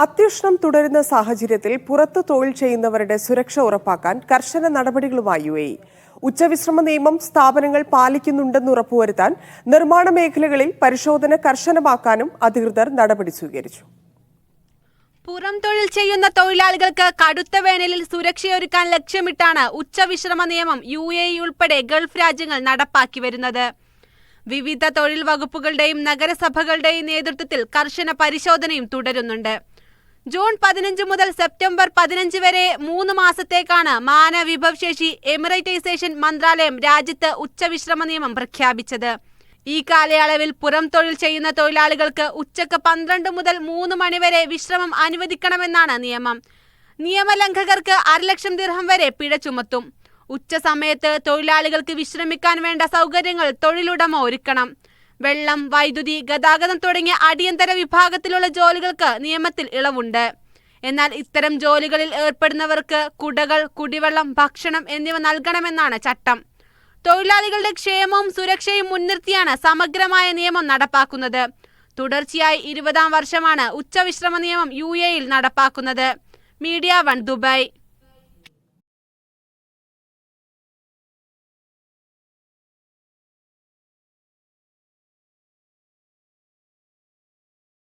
അത്യുഷ്ണം തുടരുന്ന സാഹചര്യത്തിൽ പുറത്ത് തൊഴിൽ ചെയ്യുന്നവരുടെ സുരക്ഷ ഉറപ്പാക്കാൻ കർശന നടപടികളുമായി UAE. ഉച്ചവിശ്രമ നിയമം സ്ഥാപനങ്ങൾ പാലിക്കുന്നുണ്ടെന്ന് ഉറപ്പുവരുത്താൻ നിർമ്മാണ മേഖലകളിൽ പരിശോധന കർശനമാക്കാനും അധികൃതർ നടപടി സ്വീകരിച്ചു. പുറം തൊഴിൽ ചെയ്യുന്ന തൊഴിലാളികൾക്ക് കടുത്ത വേനലിൽ സുരക്ഷയൊരുക്കാൻ ലക്ഷ്യമിട്ടാണ് ഉച്ചവിശ്രമ നിയമം UAE ഉൾപ്പെടെ ഗൾഫ് രാജ്യങ്ങൾ നടപ്പാക്കി വരുന്നത്. വിവിധ തൊഴിൽ വകുപ്പുകളുടെയും നഗരസഭകളുടെയും നേതൃത്വത്തിൽ കർശന പരിശോധനയും തുടരുന്നുണ്ട്. ജൂൺ 15 മുതൽ സെപ്റ്റംബർ 15 വരെ 3 മാസത്തേക്കാണ് മാനവവിഭവശേഷി എമിറേറ്റൈസേഷൻ മന്ത്രാലയം രാജ്യത്ത് ഉച്ചവിശ്രമ നിയമം പ്രഖ്യാപിച്ചത്. ഈ കാലയളവിൽ പുറം തൊഴിൽ ചെയ്യുന്ന തൊഴിലാളികൾക്ക് ഉച്ചക്ക് 12 മുതൽ 3 മണി വരെ വിശ്രമം അനുവദിക്കണമെന്നാണ് നിയമം. നിയമലംഘകർക്ക് 500,000 ദിർഹം വരെ പിഴ ചുമത്തും. ഉച്ച സമയത്ത് തൊഴിലാളികൾക്ക് വിശ്രമിക്കാൻ വേണ്ട സൗകര്യങ്ങൾ തൊഴിലുടമ ഒരുക്കണം. വെള്ളം, വൈദ്യുതി, ഗതാഗതം തുടങ്ങിയ അടിയന്തര വിഭാഗത്തിലുള്ള ജോലികൾക്ക് നിയമത്തിൽ ഇളവുണ്ട്. എന്നാൽ ഇത്തരം ജോലികളിൽ ഏർപ്പെടുന്നവർക്ക് കുടകൾ, കുടിവെള്ളം, ഭക്ഷണം എന്നിവ നൽകണമെന്നാണ് ചട്ടം. തൊഴിലാളികളുടെ ക്ഷേമവും സുരക്ഷയും മുൻനിർത്തിയാണ് സമഗ്രമായ നിയമം നടപ്പാക്കുന്നത്. തുടർച്ചയായി 20ാം വർഷമാണ് ഉച്ചവിശ്രമ നിയമം UAE നടപ്പാക്കുന്നത്. Media 1 Dubai.